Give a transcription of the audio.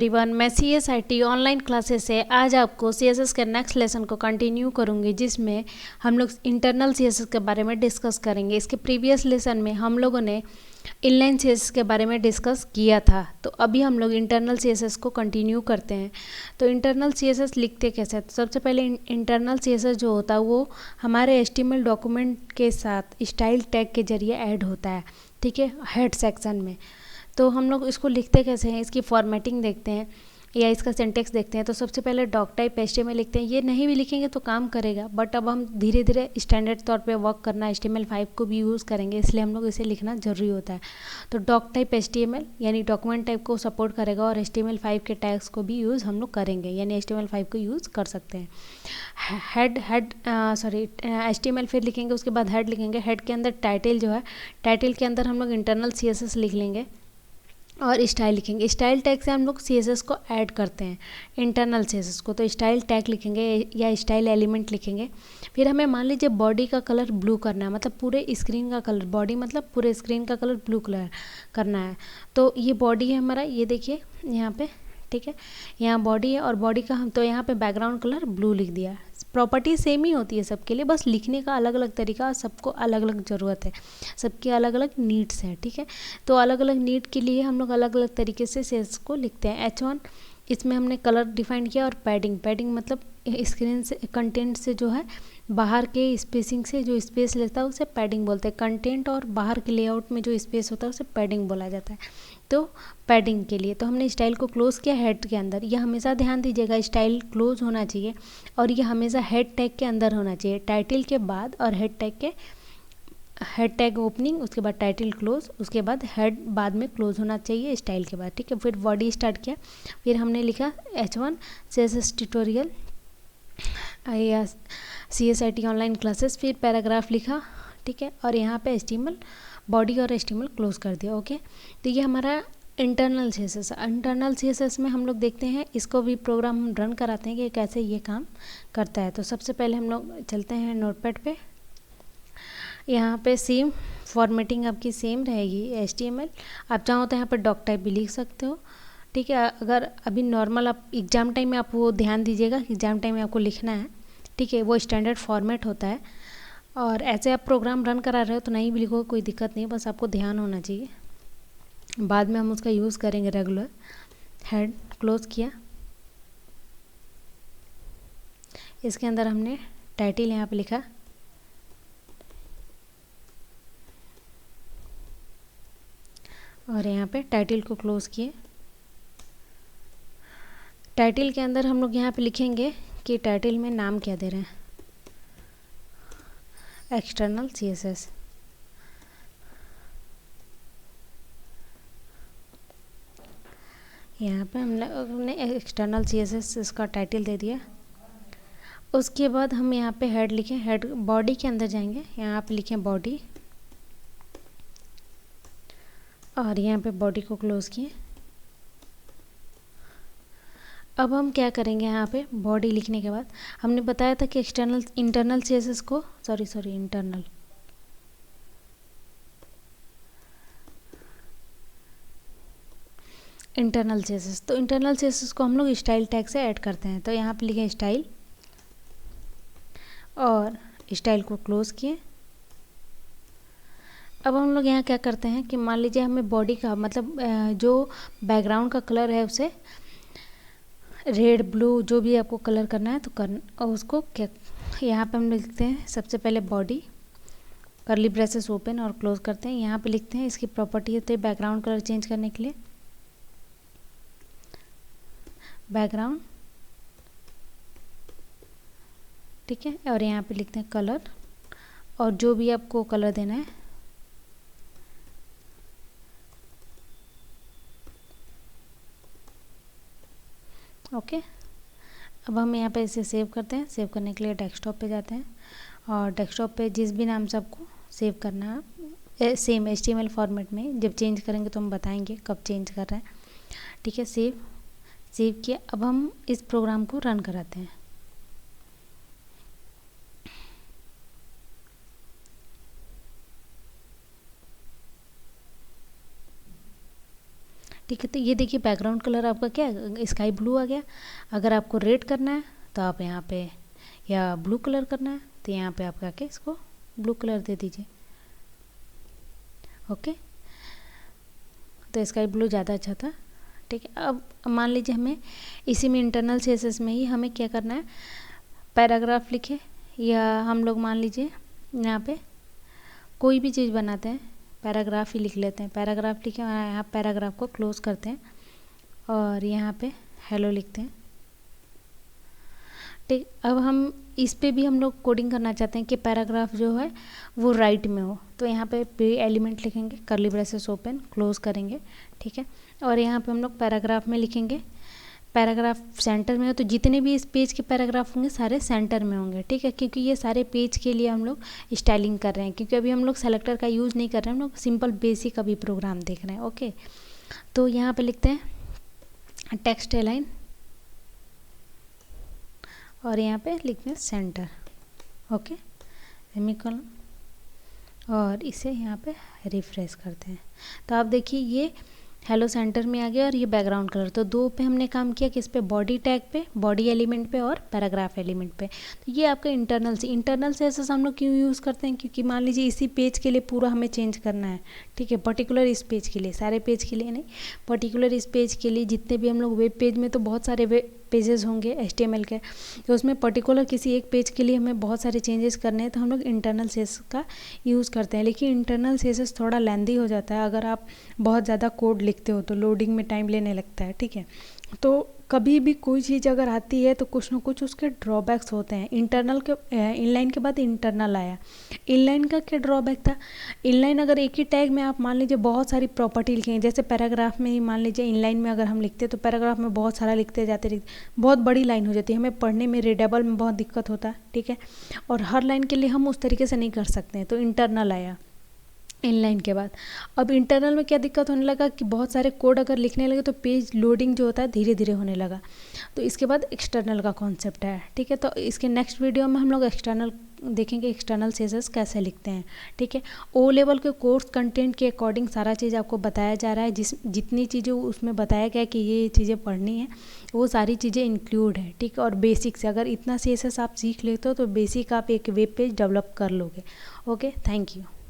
Everyone, मैं CSIT online classes से आज आपको CSS के नेक्स्ट लेसन को कंटिन्यू करूंगी, जिसमें हम लोग इंटरनल CSS के बारे में डिस्कस करेंगे। इसके प्रीवियस लेसन में हम लोगों ने इनलाइन CSS के बारे में डिस्कस किया था, तो अभी हम लोग इंटरनल CSS को कंटिन्यू करते हैं। तो इंटरनल CSS लिखते कैसे? तो सबसे पहले इंटरनल CSS जो होता है वो हमारे HTML डॉक्यूमेंट के साथ स्टाइल टैग के जरिए ऐड होता है, ठीक है, हेड सेक्शन में। तो हम लोग इसको लिखते कैसे हैं, इसकी फॉर्मेटिंग देखते हैं या इसका सिंटेक्स देखते हैं। तो सबसे पहले डॉक टाइप HTML लिखते हैं। ये नहीं भी लिखेंगे तो काम करेगा, बट अब हम धीरे धीरे स्टैंडर्ड तौर पे वर्क करना HTML5 को भी यूज़ करेंगे, इसलिए हम लोग इसे लिखना ज़रूरी होता है। तो डॉक टाइप HTML यानी डॉक्यूमेंट टाइप को सपोर्ट करेगा और HTML5 के टैग्स को भी यूज़ हम लोग करेंगे, यानी HTML5 को यूज़ कर सकते हैं। HTML फिर लिखेंगे, उसके बाद हेड लिखेंगे। हेड के अंदर टाइटल जो है, टाइटल के अंदर हम लोग इंटरनल CSS लिख लेंगे और स्टाइल लिखेंगे। स्टाइल टैग से हम लोग CSS को ऐड करते हैं इंटरनल CSS को, तो स्टाइल टैग लिखेंगे या स्टाइल एलिमेंट लिखेंगे। फिर हमें मान लीजिए बॉडी का कलर ब्लू करना है, मतलब पूरे स्क्रीन का कलर, बॉडी मतलब पूरे स्क्रीन का कलर ब्लू कलर करना है। तो ये बॉडी है हमारा, ये देखिए यहाँ पे, ठीक है, यहाँ बॉडी है और बॉडी का हम तो यहाँ पे बैकग्राउंड कलर ब्लू लिख दिया। प्रॉपर्टी सेम ही होती है सबके लिए, बस लिखने का अलग अलग तरीका, सबको अलग अलग ज़रूरत है, सबकी अलग अलग नीड्स हैं, ठीक है। तो अलग अलग नीड के लिए हम लोग अलग अलग तरीके से सेल्स को लिखते हैं। H1 इसमें हमने कलर डिफाइन किया और पैडिंग मतलब स्क्रीन से कंटेंट से जो है बाहर के स्पेसिंग से जो स्पेस लेता है उसे पैडिंग बोलते हैं। कंटेंट और बाहर के लेआउट में जो स्पेस होता है उसे पैडिंग बोला जाता है। तो पैडिंग के लिए तो हमने स्टाइल को क्लोज किया हेड के अंदर। यह हमेशा ध्यान दीजिएगा, स्टाइल क्लोज होना चाहिए और यह हमेशा हेड टैग के अंदर होना चाहिए, टाइटल के बाद और हेड टैग के, हेड टैग ओपनिंग, उसके बाद टाइटल क्लोज, उसके बाद हेड बाद में क्लोज होना चाहिए स्टाइल के बाद, ठीक है। फिर बॉडी स्टार्ट किया, फिर हमने लिखा H1 CSS ट्यूटोरियल या CSIT ऑनलाइन क्लासेस, फिर पैराग्राफ लिखा, ठीक है, और यहाँ पे HTML बॉडी और HTML क्लोज कर दिया, ओके। तो ये हमारा इंटरनल CSS। इंटरनल CSS में हम लोग देखते हैं, इसको भी प्रोग्राम हम रन कराते हैं कि कैसे ये काम करता है। तो सबसे पहले हम लोग चलते हैं नोटपैड पे। यहाँ पे सेम फॉर्मेटिंग आपकी सेम रहेगी HTML। आप चाहो तो यहाँ पर डॉक टाइप भी लिख सकते हो, ठीक है। अगर अभी नॉर्मल आप एग्ज़ाम टाइम में आप वो ध्यान दीजिएगा कि एग्ज़ाम टाइम में आपको लिखना है, ठीक है, वो स्टैंडर्ड फॉर्मेट होता है। और ऐसे आप प्रोग्राम रन करा रहे हो तो नहीं भी लिखो, कोई दिक्कत नहीं, बस आपको ध्यान होना चाहिए, बाद में हम उसका यूज़ करेंगे रेगुलर। हेड क्लोज किया, इसके अंदर हमने टाइटल यहाँ पे लिखा, और यहाँ पे टाइटल को क्लोज किए। टाइटल के अंदर हम लोग यहाँ पे लिखेंगे कि टाइटल में नाम क्या दे रहे हैं, एक्सटर्नल CSS। यहाँ पे हमने एक्सटर्नल CSS इसका टाइटल दे दिया। उसके बाद हम यहाँ पे हेड लिखें, हेड बॉडी के अंदर जाएंगे, यहाँ पे लिखें बॉडी और यहाँ पे बॉडी को क्लोज किए। अब हम क्या करेंगे, यहाँ पे बॉडी लिखने के बाद हमने बताया था कि इंटरनल CSS को इंटरनल CSS, तो इंटरनल CSS को हम लोग स्टाइल टैग से ऐड करते हैं। तो यहाँ पे लिखें स्टाइल और स्टाइल को क्लोज किए। अब हम लोग यहाँ क्या करते हैं कि मान लीजिए हमें बॉडी का मतलब जो बैकग्राउंड का कलर है उसे रेड ब्लू जो भी आपको कलर करना है तो और उसको क्या, यहाँ पे हम लिखते हैं सबसे पहले बॉडी, कर्ली ब्रेसेस ओपन और क्लोज करते हैं। यहाँ पे लिखते हैं इसकी प्रॉपर्टी होती है बैकग्राउंड कलर चेंज करने के लिए, बैकग्राउंड, ठीक है, और यहाँ पे लिखते हैं कलर और जो भी आपको कलर देना है, ओके। अब हम यहाँ पे इसे सेव करते हैं। सेव करने के लिए डेस्कटॉप पे जाते हैं और डेस्कटॉप पे जिस भी नाम से आपको सेव करना है सेम HTML फॉर्मेट में, जब चेंज करेंगे तो हम बताएंगे कब चेंज कर रहे हैं, ठीक है। सेव किया। अब हम इस प्रोग्राम को रन कराते हैं। ठीक है। तो ये देखिए बैकग्राउंड कलर आपका क्या है, स्काई ब्लू आ गया। अगर आपको रेड करना है तो आप यहाँ पे, या ब्लू कलर करना है तो यहाँ पे आप आके इसको ब्लू कलर दे दीजिए। ओके, तो स्काई ब्लू ज़्यादा अच्छा था। ठीक है, अब मान लीजिए हमें इसी में इंटरनल सीएसएस में ही हमें क्या करना है, पैराग्राफ लिखे, या हम लोग मान लीजिए यहाँ पे कोई भी चीज़ बनाते हैं, पैराग्राफ ही लिख लेते हैं। पैराग्राफ लिखे और यहाँ पैराग्राफ को क्लोज करते हैं और यहाँ पे हेलो लिखते हैं। ठीक, अब हम इस पे भी हम लोग कोडिंग करना चाहते हैं कि पैराग्राफ जो है वो राइट में हो, तो यहाँ पे एलिमेंट लिखेंगे, कर्ली ब्रेसेस ओपन क्लोज करेंगे। ठीक है, और यहाँ पे हम लोग पैराग्राफ में लिखेंगे, पैराग्राफ सेंटर में हो, तो जितने भी इस पेज के पैराग्राफ होंगे सारे सेंटर में होंगे। ठीक है, क्योंकि ये सारे पेज के लिए हम लोग स्टाइलिंग कर रहे हैं, क्योंकि अभी हम लोग सेलेक्टर का यूज़ नहीं कर रहे हैं, हम लोग सिंपल बेसिक अभी प्रोग्राम देख रहे हैं। ओके, तो यहाँ पे लिखते हैं टेक्स्ट अलाइन और यहाँ पे लिखते हैं सेंटर। ओके, सेमीकोलन, और इसे यहाँ पे रिफ्रेश करते हैं। तो आप देखिए ये हेलो सेंटर में आ गया और ये बैकग्राउंड कलर। तो दो पे हमने काम किया, किस पे, बॉडी टैग पे, बॉडी एलिमेंट पे और पैराग्राफ एलिमेंट पे। तो ये आपका इंटरनल से ऐसा हम लोग क्यों यूज़ करते हैं, क्योंकि मान लीजिए इसी पेज के लिए पूरा हमें चेंज करना है। ठीक है, पर्टिकुलर इस पेज के लिए, सारे पेज के लिए नहीं, पर्टिकुलर इस पेज के लिए। जितने भी हम लोग वेब पेज में तो बहुत सारे वेब पेजेस होंगे HTML के, तो उसमें पर्टिकुलर किसी एक पेज के लिए हमें बहुत सारे चेंजेस करने हैं, तो हम लोग इंटरनल CSS का यूज़ करते हैं। लेकिन इंटरनल CSS थोड़ा लेंदी हो जाता है, अगर आप बहुत ज़्यादा कोड लिखते हो तो लोडिंग में टाइम लेने लगता है। ठीक है, तो कभी भी कोई चीज़ अगर आती है तो कुछ ना कुछ उसके ड्रॉबैक्स होते हैं। इनलाइन के बाद इंटरनल आया, इनलाइन का क्या ड्रॉबैक था, इनलाइन अगर एक ही टैग में आप मान लीजिए बहुत सारी प्रॉपर्टी लिखेंगे, जैसे पैराग्राफ में ही मान लीजिए इनलाइन में अगर हम लिखते हैं तो पैराग्राफ में बहुत सारा लिखते जाते, बहुत बड़ी लाइन हो जाती है, हमें पढ़ने में रीडेबल में बहुत दिक्कत होता है। ठीक है, और हर लाइन के लिए हम उस तरीके से नहीं कर सकते हैं, तो इंटरनल आया इनलाइन के बाद। अब इंटरनल में क्या दिक्कत होने लगा कि बहुत सारे कोड अगर लिखने लगे तो पेज लोडिंग जो होता है धीरे धीरे होने लगा। तो इसके बाद एक्सटर्नल का कॉन्सेप्ट है। ठीक है, तो इसके नेक्स्ट वीडियो में हम लोग एक्सटर्नल देखेंगे, एक्सटर्नल CSS कैसे लिखते हैं। ठीक है, O लेवल के कोर्स कंटेंट के अकॉर्डिंग सारा चीज़ आपको बताया जा रहा है, जितनी चीज़ें उसमें बताया गया कि ये चीज़ें पढ़नी है वो सारी चीज़ें इंक्लूड है। ठीक है, और बेसिक से अगर इतना CSS आप सीख लेते हो तो बेसिक आप एक वेब पेज डेवलप कर लोगे। Okay, thank you.